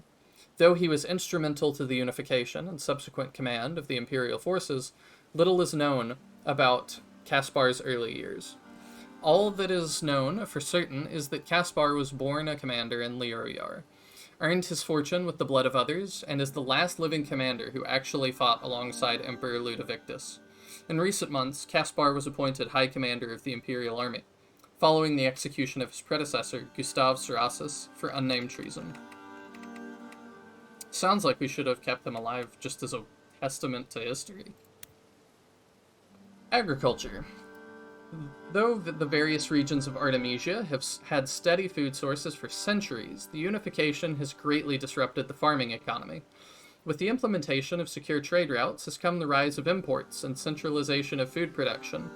Though he was instrumental to the unification and subsequent command of the Imperial forces, little is known about Caspar's early years. All that is known for certain is that Caspar was born a commander in Leoriar, earned his fortune with the blood of others, and is the last living commander who actually fought alongside Emperor Ludovictus. In recent months, Caspar was appointed High Commander of the Imperial Army, following the execution of his predecessor, Gustav Serasis, for unnamed treason. Sounds like we should have kept them alive just as a testament to history. Agriculture. Though the various regions of Artemisia have had steady food sources for centuries, the unification has greatly disrupted the farming economy. With the implementation of secure trade routes has come the rise of imports and centralization of food production.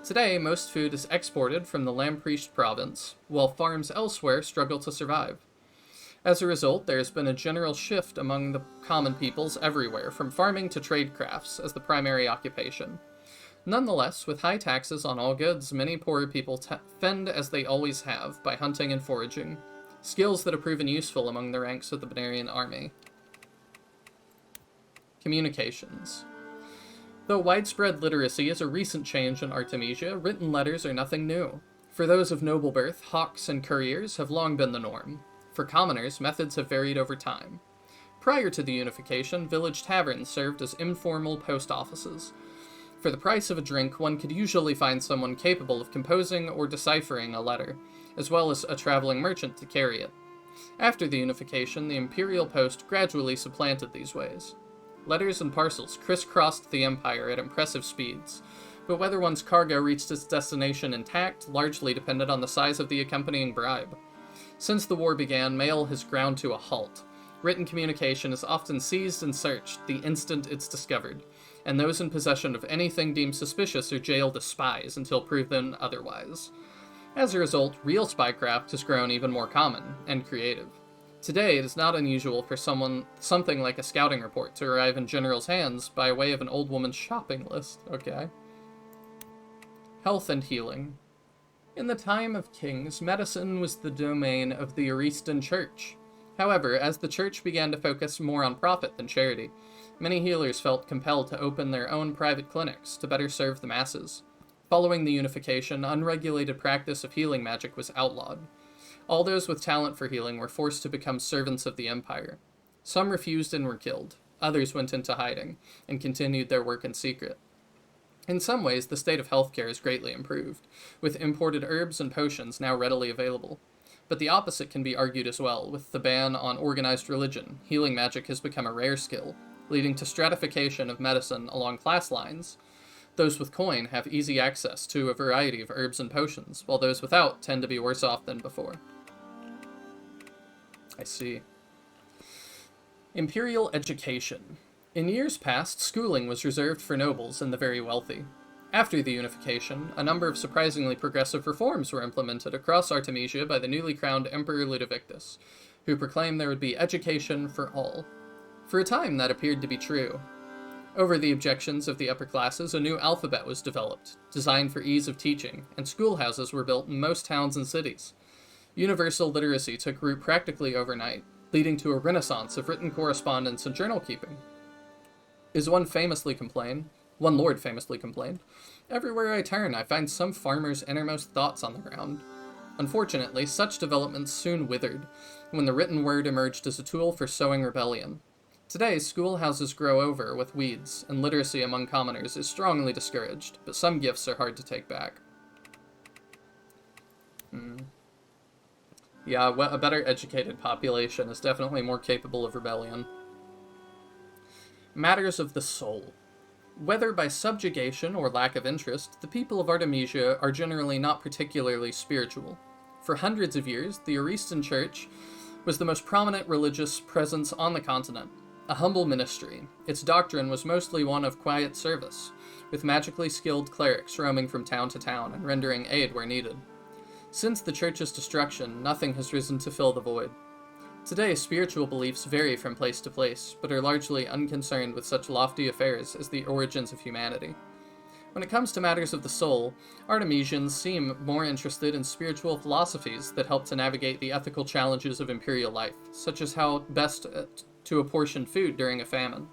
Today, most food is exported from the Lamprecht province, while farms elsewhere struggle to survive. As a result, there has been a general shift among the common peoples everywhere, from farming to trade crafts as the primary occupation. Nonetheless, with high taxes on all goods, many poorer people fend as they always have, by hunting and foraging, skills that have proven useful among the ranks of the Benarian army. Communications. Though widespread literacy is a recent change in Artemisia, written letters are nothing new. For those of noble birth, hawks and couriers have long been the norm. For commoners, methods have varied over time. Prior to the unification, village taverns served as informal post offices. For the price of a drink, one could usually find someone capable of composing or deciphering a letter, as well as a traveling merchant to carry it. After the unification, the imperial post gradually supplanted these ways. Letters and parcels crisscrossed the empire at impressive speeds, but whether one's cargo reached its destination intact largely depended on the size of the accompanying bribe. Since the war began, mail has ground to a halt. Written communication is often seized and searched the instant it's discovered, and those in possession of anything deemed suspicious are jailed as spies until proven otherwise. As a result, real spycraft has grown even more common and creative. Today, it is not unusual for something like a scouting report to arrive in generals' hands by way of an old woman's shopping list. Okay. Health and healing. In the time of kings, medicine was the domain of the Aristan Church. However, as the church began to focus more on profit than charity, many healers felt compelled to open their own private clinics to better serve the masses. Following the unification, unregulated practice of healing magic was outlawed. All those with talent for healing were forced to become servants of the empire. Some refused and were killed. Others went into hiding and continued their work in secret. In some ways, the state of healthcare is greatly improved, with imported herbs and potions now readily available. But the opposite can be argued as well. With the ban on organized religion, healing magic has become a rare skill, leading to stratification of medicine along class lines. Those with coin have easy access to a variety of herbs and potions, while those without tend to be worse off than before. I see. Imperial education. In years past, schooling was reserved for nobles and the very wealthy. After the unification, a number of surprisingly progressive reforms were implemented across Artemisia by the newly crowned Emperor Ludovicus, who proclaimed there would be education for all. For a time, that appeared to be true. Over the objections of the upper classes, a new alphabet was developed, designed for ease of teaching, and schoolhouses were built in most towns and cities. Universal literacy took root practically overnight, leading to a renaissance of written correspondence and journal keeping. As one lord famously complained, "Everywhere I turn, I find some farmer's innermost thoughts on the ground." Unfortunately, such developments soon withered, when the written word emerged as a tool for sowing rebellion. Today, schoolhouses grow over with weeds, and literacy among commoners is strongly discouraged, but some gifts are hard to take back. Yeah, a better educated population is definitely more capable of rebellion. Matters of the soul. Whether by subjugation or lack of interest, the people of Artemisia are generally not particularly spiritual. For hundreds of years, the Aristan Church was the most prominent religious presence on the continent, a humble ministry. Its doctrine was mostly one of quiet service, with magically skilled clerics roaming from town to town and rendering aid where needed. Since the church's destruction, nothing has risen to fill the void. Today, spiritual beliefs vary from place to place, but are largely unconcerned with such lofty affairs as the origins of humanity. When it comes to matters of the soul, Artemisians seem more interested in spiritual philosophies that help to navigate the ethical challenges of imperial life, such as how best to apportion food during a famine.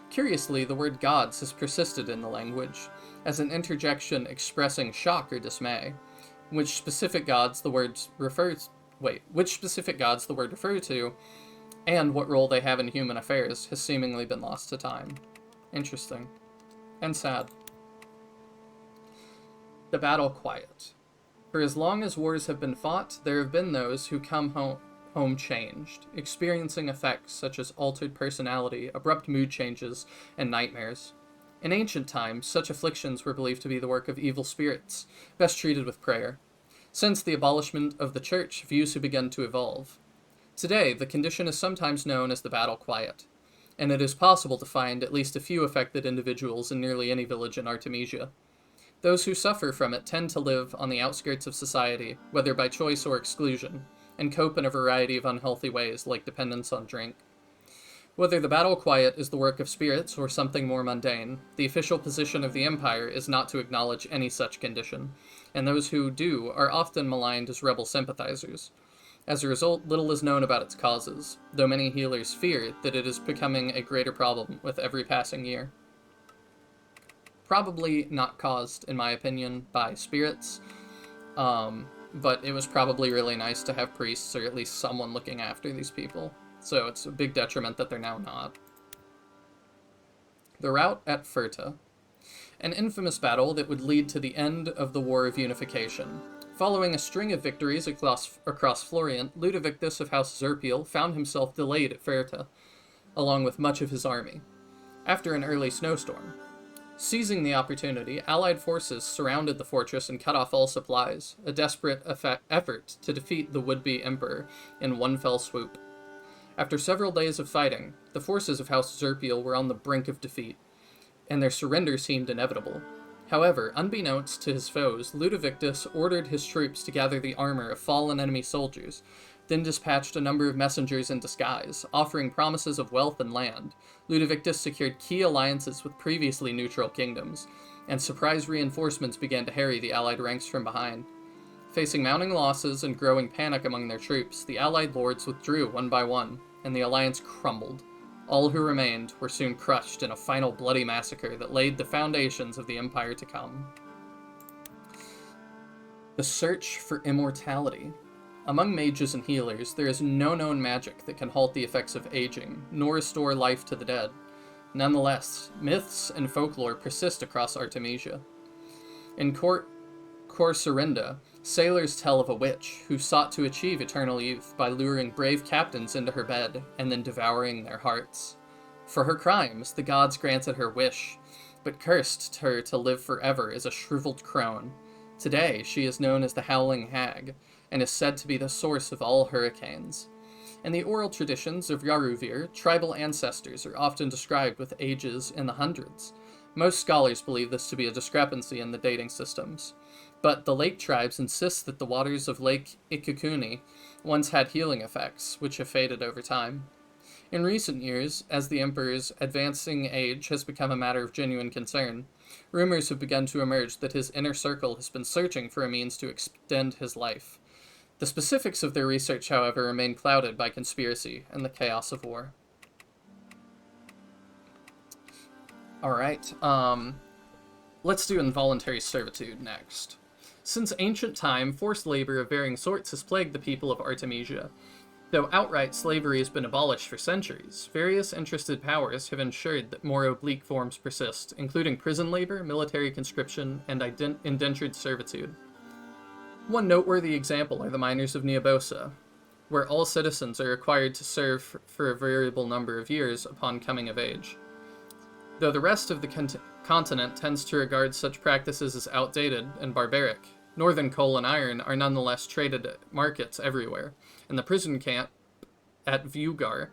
Curiously, the word gods has persisted in the language, as an interjection expressing shock or dismay. Which specific gods the word refers to, and what role they have in human affairs has seemingly been lost to time. Interesting. And sad. The battle quiet. For as long as wars have been fought, there have been those who come home changed, experiencing effects such as altered personality, abrupt mood changes, and nightmares. In ancient times, such afflictions were believed to be the work of evil spirits, best treated with prayer. Since the abolishment of the church, views have begun to evolve. Today, the condition is sometimes known as the battle quiet, and it is possible to find at least a few affected individuals in nearly any village in Artemisia. Those who suffer from it tend to live on the outskirts of society, whether by choice or exclusion, and cope in a variety of unhealthy ways like dependence on drink. Whether the battle quiet is the work of spirits or something more mundane, the official position of the Empire is not to acknowledge any such condition, and those who do are often maligned as rebel sympathizers. As a result, little is known about its causes, though many healers fear that it is becoming a greater problem with every passing year. Probably not caused, in my opinion, by spirits, But it was probably really nice to have priests or at least someone looking after these people. So it's a big detriment that they're now not. The rout at Furta. An infamous battle that would lead to the end of the War of Unification. Following a string of victories across Florient, Ludovictus of House Zerpiel found himself delayed at Furta, along with much of his army, after an early snowstorm. Seizing the opportunity, Allied forces surrounded the fortress and cut off all supplies, a desperate effort to defeat the would-be emperor in one fell swoop. After several days of fighting, the forces of House Zerpiel were on the brink of defeat, and their surrender seemed inevitable. However, unbeknownst to his foes, Ludovictus ordered his troops to gather the armor of fallen enemy soldiers, then dispatched a number of messengers in disguise, offering promises of wealth and land. Ludovictus secured key alliances with previously neutral kingdoms, and surprise reinforcements began to harry the Allied ranks from behind. Facing mounting losses and growing panic among their troops, the Allied lords withdrew one by one, and the alliance crumbled. All who remained were soon crushed in a final bloody massacre that laid the foundations of the empire to come. The search for immortality. Among mages and healers, there is no known magic that can halt the effects of aging, nor restore life to the dead. Nonetheless, myths and folklore persist across Artemisia. In Corsurinda, sailors tell of a witch who sought to achieve eternal youth by luring brave captains into her bed and then devouring their hearts. For her crimes, the gods granted her wish, but cursed her to live forever as a shriveled crone. Today, she is known as the Howling Hag, and is said to be the source of all hurricanes. In the oral traditions of Yaruvir, tribal ancestors are often described with ages in the hundreds. Most scholars believe this to be a discrepancy in the dating systems, but the lake tribes insist that the waters of Lake Ikukuni once had healing effects, which have faded over time. In recent years, as the Emperor's advancing age has become a matter of genuine concern, rumors have begun to emerge that his inner circle has been searching for a means to extend his life. The specifics of their research, however, remain clouded by conspiracy and the chaos of war. Alright, let's do involuntary servitude next. Since ancient time, forced labor of varying sorts has plagued the people of Artemisia. Though outright slavery has been abolished for centuries, various interested powers have ensured that more oblique forms persist, including prison labor, military conscription, and indentured servitude. One noteworthy example are the miners of Neobosa, where all citizens are required to serve for a variable number of years upon coming of age. Though the rest of the continent tends to regard such practices as outdated and barbaric, northern coal and iron are nonetheless traded at markets everywhere, and the prison camp at Vugar,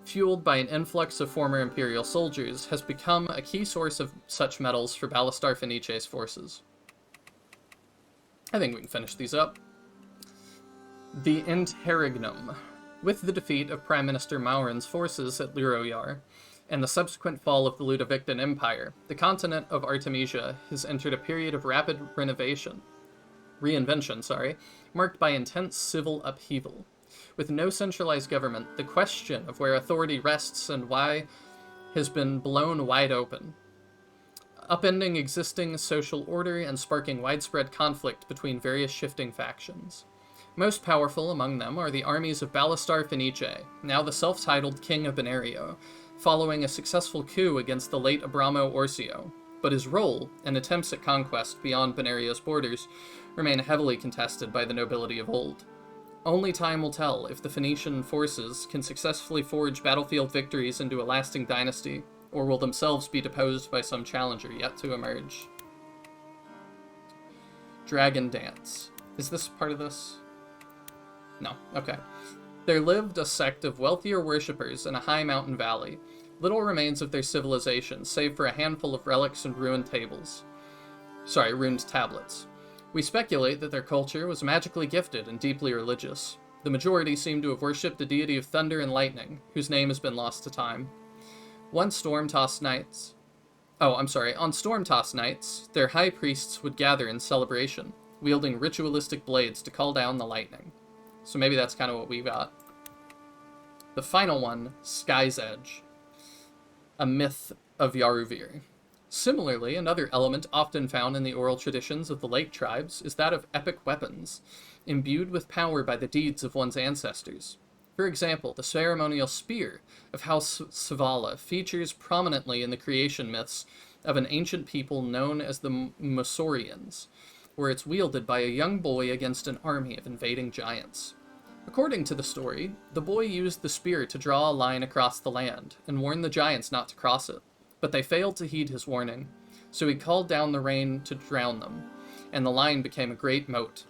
fueled by an influx of former imperial soldiers, has become a key source of such metals for Ballastar Fenice's forces. I think we can finish these up. The Interregnum. With the defeat of Prime Minister Maurin's forces at Liroyar, and the subsequent fall of the Ludovictan Empire, the continent of Artemisia has entered a period of rapid reinvention, marked by intense civil upheaval. With no centralized government, the question of where authority rests and why has been blown wide open, upending existing social order and sparking widespread conflict between various shifting factions. Most powerful among them are the armies of Ballastar Fenice, now the self-titled King of Benario, following a successful coup against the late Abramo Orsio, but his role and attempts at conquest beyond Benario's borders remain heavily contested by the nobility of old. Only time will tell if the Phoenician forces can successfully forge battlefield victories into a lasting dynasty, or will themselves be deposed by some challenger yet to emerge. Dragon Dance. Is this part of this? No. Okay. There lived a sect of wealthier worshippers in a high mountain valley. Little remains of their civilization, save for a handful of relics and ruined tablets. We speculate that their culture was magically gifted and deeply religious. The majority seem to have worshipped the deity of thunder and lightning, whose name has been lost to time. On storm-tossed nights, their high priests would gather in celebration, wielding ritualistic blades to call down the lightning. So maybe that's kind of what we got. The final one, Sky's Edge, a myth of Yaruvir. Similarly, another element often found in the oral traditions of the Lake tribes is that of epic weapons, imbued with power by the deeds of one's ancestors. For example, the ceremonial spear of House Savala features prominently in the creation myths of an ancient people known as the Mosorians, where it's wielded by a young boy against an army of invading giants. According to the story, the boy used the spear to draw a line across the land and warn the giants not to cross it, but they failed to heed his warning, so he called down the rain to drown them, and the line became a great moat.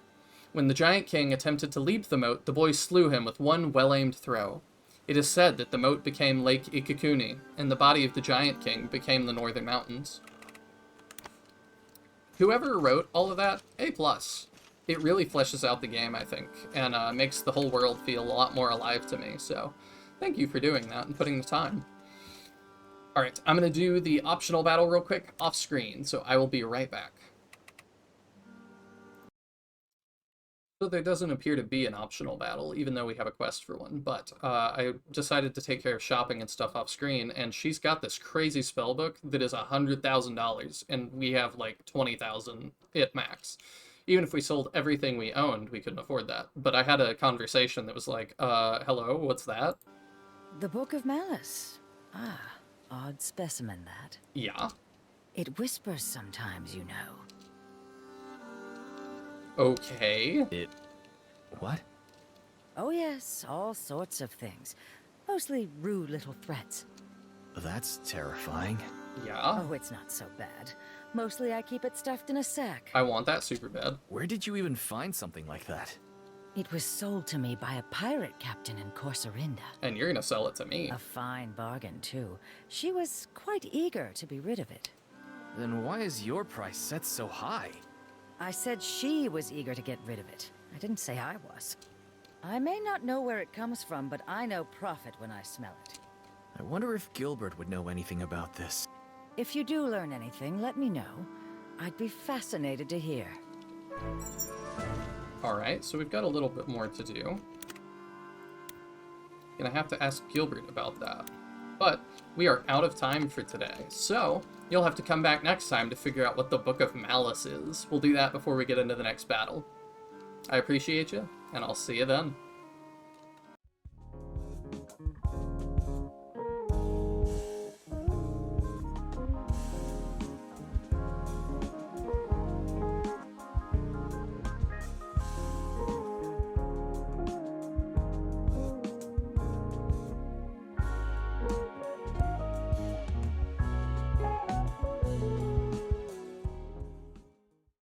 When the Giant King attempted to leap the moat, the boy slew him with one well-aimed throw. It is said that the moat became Lake Ikakuni, and the body of the Giant King became the Northern Mountains. Whoever wrote all of that, A+. It really fleshes out the game, I think, and makes the whole world feel a lot more alive to me, so thank you for doing that and putting the time. Alright, I'm going to do the optional battle real quick off screen, so I will be right back. So there doesn't appear to be an optional battle, even though we have a quest for one, but I decided to take care of shopping and stuff off screen, and she's got this crazy spellbook that is $100,000, and we have like 20,000 at max. Even if we sold everything we owned, we couldn't afford that. But I had a conversation that was like, hello, what's that? The Book of Malice. Ah, odd specimen, that. Yeah. It whispers sometimes, you know. Okay. What? Oh yes, all sorts of things. Mostly rude little threats. That's terrifying. Yeah. Oh, it's not so bad. Mostly I keep it stuffed in a sack. I want that super bad. Where did you even find something like that? It was sold to me by a pirate captain in Corsarinda. And you're gonna sell it to me. A fine bargain, too. She was quite eager to be rid of it. Then why is your price set so high? I said she was eager to get rid of it. I didn't say I was. I may not know where it comes from, but I know profit when I smell it. I wonder if Gilbert would know anything about this. If you do learn anything, let me know. I'd be fascinated to hear. Alright, so we've got a little bit more to do. Gonna have to ask Gilbert about that. But we are out of time for today, so you'll have to come back next time to figure out what the Book of Malice is. We'll do that before we get into the next battle. I appreciate you, and I'll see you then.